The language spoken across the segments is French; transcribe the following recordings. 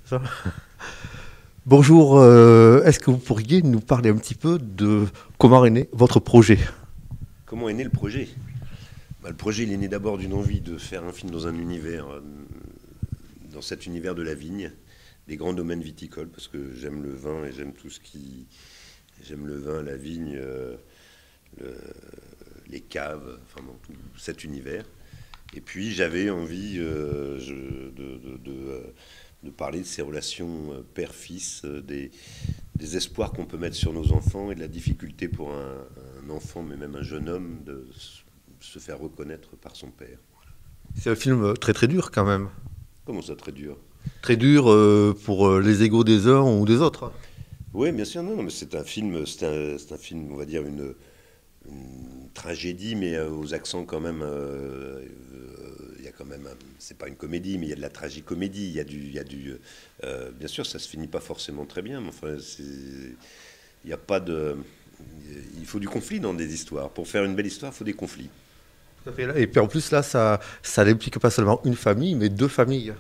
Ça. Bonjour, est-ce que vous pourriez nous parler un petit peu de comment est né votre projet? Comment est né le projet? Le projet, il est né d'abord d'une envie de faire un film dans un univers, dans cet univers de la vigne, des grands domaines viticoles, parce que j'aime le vin et j'aime tout ce qui... J'aime le vin, la vigne, le- les caves, enfin bon, tout cet univers. Et puis j'avais envie de parler de ces relations père-fils, des espoirs qu'on peut mettre sur nos enfants et de la difficulté pour un enfant, mais même un jeune homme, de se faire reconnaître par son père. C'est un film très très dur quand même. Comment ça, très dur? Très dur pour les égos des uns ou des autres. Oui, bien sûr, non, non, mais c'est un film, c'est un film, on va dire, une tragédie, mais aux accents quand même. Il y a quand même, c'est pas une comédie, mais il y a de la tragicomédie. Il y a du. Bien sûr, ça se finit pas forcément très bien, mais enfin, il n'y a pas de. Il faut du conflit dans des histoires. Pour faire une belle histoire, il faut des conflits. Tout à fait. Et puis en plus là, ça n'implique pas seulement une famille, mais deux familles.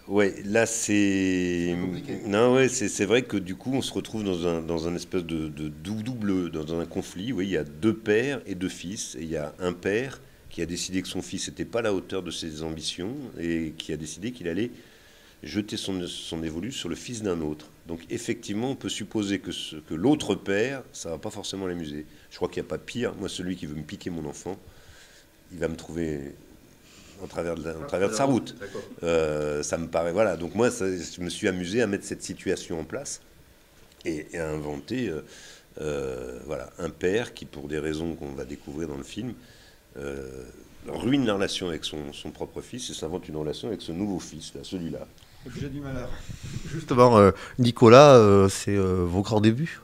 Ouais, là c'est. C'est compliqué. Non, ouais, c'est vrai que du coup on se retrouve dans un espèce de double, dans un conflit. Oui, il y a deux pères et deux fils. Et il y a un père qui a décidé que son fils n'était pas à la hauteur de ses ambitions et qui a décidé qu'il allait jeter son évolu sur le fils d'un autre. Donc effectivement, on peut supposer que l'autre père, ça va pas forcément l'amuser. Je crois qu'il n'y a pas pire. Moi, celui qui veut me piquer mon enfant, il va me trouver en travers de sa route. D'accord. Ça me paraît, voilà. Donc moi, je me suis amusé à mettre cette situation en place et à inventer, voilà, un père qui, pour des raisons qu'on va découvrir dans le film, euh, ruine la relation avec son propre fils et s'invente une relation avec ce nouveau fils, là, celui-là. J'ai du malheur. Justement, Nicolas, c'est vos grands débuts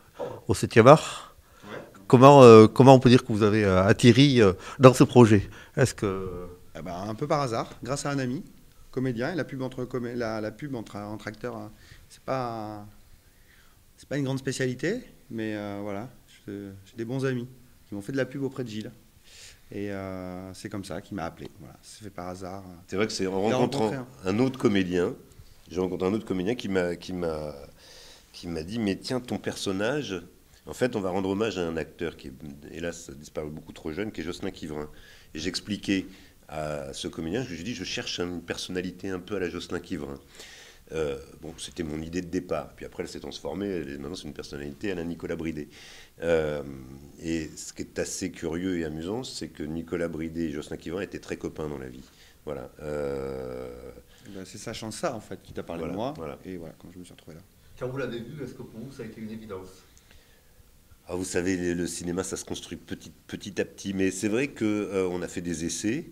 au 7e art. Ouais. Comment on peut dire que vous avez atterri dans ce projet? Est-ce que Ah bah, un peu par hasard, grâce à un ami, comédien, et la pub la pub entre acteurs, c'est pas une grande spécialité, mais voilà, j'ai des bons amis qui m'ont fait de la pub auprès de Gilles. Et c'est comme ça qu'il m'a appelé. Voilà, c'est fait par hasard. C'est vrai que c'est en Je l'ai rencontrant rencontré, hein. un autre comédien, j'ai rencontré un autre comédien qui m'a dit, mais tiens, ton personnage, en fait, on va rendre hommage à un acteur qui est, hélas, a disparu beaucoup trop jeune, qui est Jocelyn Quivrin. Et j'expliquais à ce comédien, je lui ai dit, je cherche une personnalité un peu à la Jocelyn Quivrin. Bon, c'était mon idée de départ. Puis après, elle s'est transformée. Maintenant, c'est une personnalité à la Nicolas Bridé. Euh, et ce qui est assez curieux et amusant, c'est que Nicolas Bridé et Jocelyn Quivrin étaient très copains dans la vie. Voilà. Eh ben, c'est sachant ça, en fait, qui t'a parlé de Voilà, moi. voilà. Et voilà, quand je me suis retrouvé là. quand vous l'avez vu, est-ce que pour vous ça a été une évidence? Ah, vous savez, le cinéma, ça se construit petit à petit. Mais c'est vrai que on a fait des essais,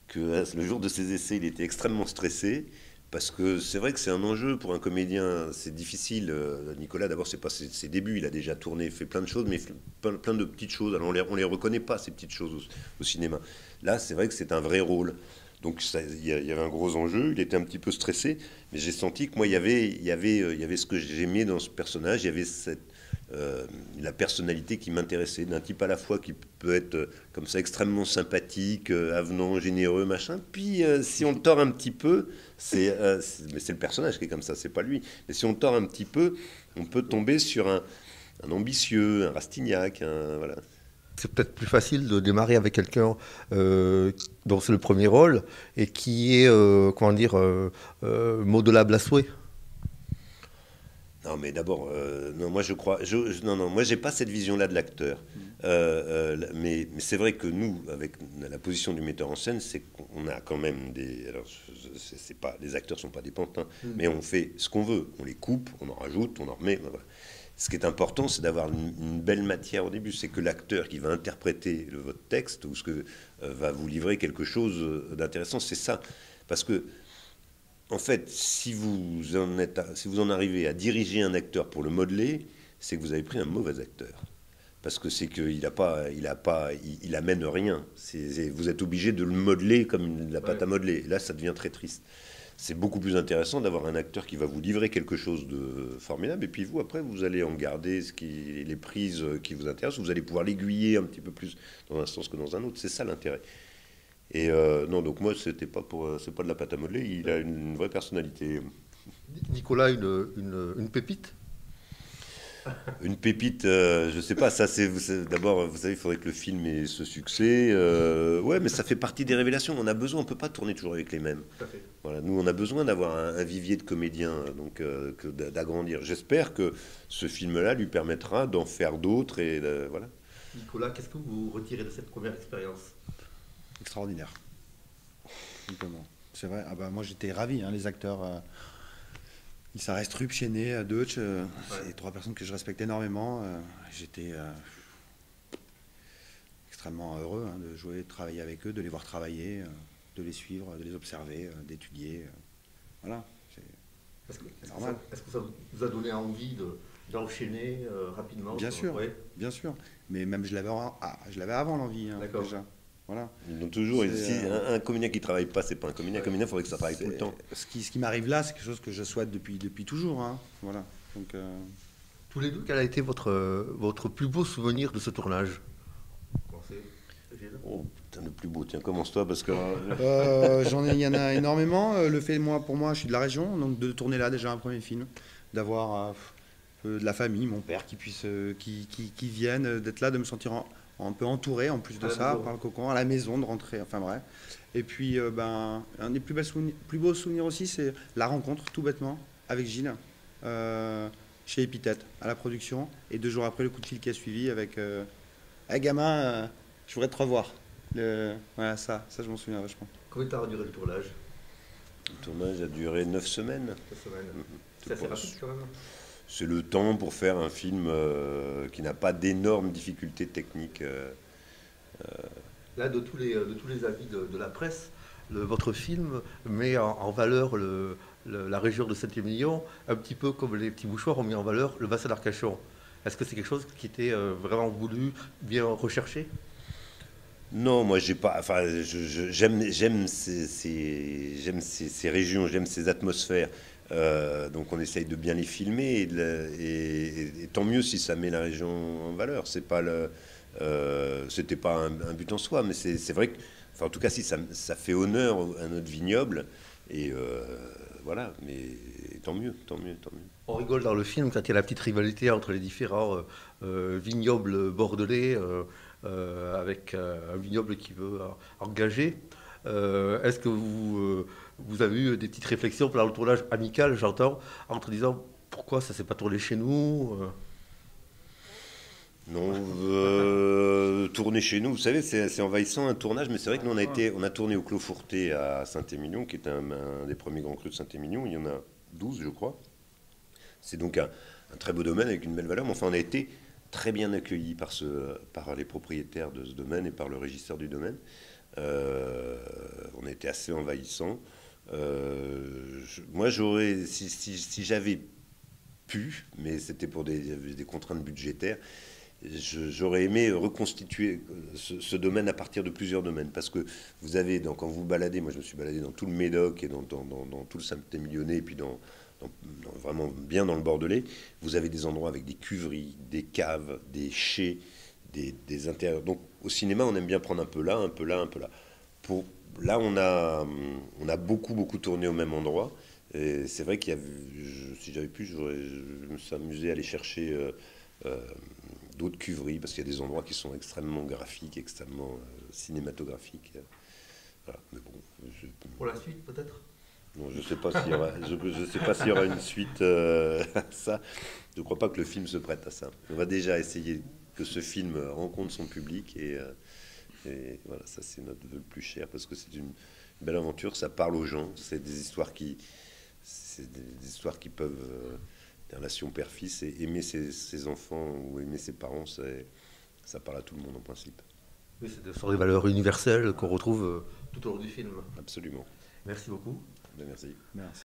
que le jour de ces essais, il était extrêmement stressé. Parce que c'est vrai que c'est un enjeu pour un comédien, c'est difficile. Nicolas, d'abord, c'est pas ses débuts, il a déjà tourné, fait plein de choses, mais plein de petites choses. Alors on les reconnaît pas, ces petites choses au cinéma. Là, c'est vrai que c'est un vrai rôle. Donc il y avait un gros enjeu, il était un petit peu stressé, mais j'ai senti que moi, il y avait ce que j'aimais dans ce personnage, il y avait la personnalité qui m'intéressait, d'un type à la fois qui peut être comme ça extrêmement sympathique, avenant, généreux, machin. Puis si on le tord un petit peu, mais c'est le personnage qui est comme ça, c'est pas lui. Mais si on le tord un petit peu, on peut tomber sur un ambitieux, un Rastignac, voilà. C'est peut-être plus facile de démarrer avec quelqu'un dont c'est le premier rôle et qui est, comment dire, modelable à souhait. Non, mais d'abord, non, moi je crois, non, non, moi j'ai pas cette vision-là de l'acteur. Mais c'est vrai que nous, avec la position du metteur en scène, c'est qu'on a quand même des. Alors, c'est pas, les acteurs sont pas des pantins, mais on fait ce qu'on veut. On les coupe, on en rajoute, on en remet. Voilà. Ce qui est important, c'est d'avoir une belle matière au début. C'est que l'acteur qui va interpréter votre texte ou ce que va vous livrer quelque chose d'intéressant, c'est ça. Parce que en fait, si vous en arrivez à diriger un acteur pour le modeler, c'est que vous avez pris un mauvais acteur. Parce que c'est qu'il il amène rien. Vous êtes obligé de le modeler comme la pâte à modeler. Et là, ça devient très triste. C'est beaucoup plus intéressant d'avoir un acteur qui va vous livrer quelque chose de formidable. Et puis vous, après, vous allez en garder les prises qui vous intéressent. Vous allez pouvoir l'aiguiller un petit peu plus dans un sens que dans un autre. C'est ça l'intérêt. Et non, donc moi, c'est pas de la pâte à modeler. Il a une vraie personnalité. Nicolas, une pépite? Une pépite, je sais pas, ça d'abord, vous savez, il faudrait que le film ait ce succès. Ouais, mais ça fait partie des révélations. On a besoin, on peut pas tourner toujours avec les mêmes. Tout à fait. Voilà, nous, on a besoin d'avoir un vivier de comédiens, donc d'agrandir. J'espère que ce film-là lui permettra d'en faire d'autres et voilà. Nicolas, qu'est-ce que vous retirez de cette première expérience? Extraordinaire. Simplement. C'est vrai. Ah bah, moi, j'étais ravi, hein, les acteurs. Ça reste Rupp, Chenet, Deutsch, c'est 3 personnes que je respecte énormément. J'étais extrêmement heureux, hein, de jouer, de travailler avec eux, de les voir travailler, de les suivre, de les observer, d'étudier. Voilà, c'est normal. Est-ce que ça vous a donné envie d'enchaîner rapidement? Bien sûr, ouais. bien sûr. Mais même je l'avais avant l'envie, hein, D'accord. déjà. Voilà. Ils ont toujours ici, un comédien qui travaille pas, c'est pas un comédien. Un comédien, il faudrait que ça travaille tout le temps. Ce qui m'arrive là, c'est quelque chose que je souhaite depuis toujours. Hein. Voilà. Donc, Tous les deux, quel a été votre plus beau souvenir de ce tournage? Oh, putain, le plus beau, tiens, commence-toi parce que. il y en a énormément. Le fait, pour moi, je suis de la région, donc de tourner là déjà un premier film, d'avoir de la famille, mon père qui viennent, d'être là, de me sentir un peu entouré en plus de ça, par le cocon, à la maison, de rentrer, enfin bref. Et puis, un des plus beaux souvenirs aussi, c'est la rencontre, tout bêtement, avec Gilles, chez Épithète, à la production. Et 2 jours après, le coup de fil qui a suivi avec hey, gamin, je voudrais te revoir. Voilà, ça je m'en souviens vachement. Combien de temps a duré le tournage? Le tournage a duré 9 semaines. 9 semaines. C'est assez rapide quand même. C'est le temps pour faire un film qui n'a pas d'énormes difficultés techniques. Là, de tous les avis de la presse, votre film met en valeur la région de Saint-Émilion, un petit peu comme les petits mouchoirs ont mis en valeur le bassin d'Arcachon. Est-ce que c'est quelque chose qui était vraiment voulu, bien recherché? Non, moi j'ai pas. Enfin, j'aime ces régions, j'aime ces atmosphères. Donc on essaye de bien les filmer et tant mieux si ça met la région en valeur. C'est pas c'était pas un but en soi, mais c'est vrai que, enfin, en tout cas, si ça fait honneur à notre vignoble et voilà. Mais tant mieux, tant mieux, tant mieux. On rigole dans le film quand il y a la petite rivalité entre les différents vignobles bordelais avec un vignoble qui veut engager. Est-ce que vous avez eu des petites réflexions pendant le tournage amical, j'entends, entre disant pourquoi ça s'est pas tourné chez nous? Non, tourner chez nous, vous savez, c'est envahissant un tournage, mais c'est vrai que nous on a tourné au Clos Fourté à Saint-Émilion, qui est un des premiers grands crus de Saint-Émilion. Il y en a 12, je crois. C'est donc un très beau domaine avec une belle valeur, mais enfin on a été très bien accueillis par les propriétaires de ce domaine et par le régisseur du domaine. On a été assez envahissants. Moi, si j'avais pu, mais c'était pour des contraintes budgétaires, j'aurais aimé reconstituer ce domaine à partir de plusieurs domaines. Parce que vous avez, quand vous baladez, moi je me suis baladé dans tout le Médoc et dans tout le Saint-Émilionnais, et puis vraiment bien dans le Bordelais, vous avez des endroits avec des cuveries, des caves, des chais, des intérieurs. Donc au cinéma, on aime bien prendre un peu là, un peu là, un peu là. Là, on a beaucoup tourné au même endroit. Et c'est vrai si j'avais pu, je me suis amusé à aller chercher d'autres cuveries, parce qu'il y a des endroits qui sont extrêmement graphiques, extrêmement cinématographiques. Voilà. Mais bon, Pour la suite, peut-être? Non, je ne sais pas s'il y aura une suite à ça. Je ne crois pas que le film se prête à ça. On va déjà essayer que ce film rencontre son public et voilà, ça c'est notre vœu le plus cher, parce que c'est une belle aventure, ça parle aux gens, c'est des histoires qui peuvent, des relations père-fils, et aimer ses enfants ou aimer ses parents, ça parle à tout le monde en principe. Oui, ce sont des valeurs universelles qu'on retrouve tout au long du film. Absolument. Merci beaucoup. Merci. Merci.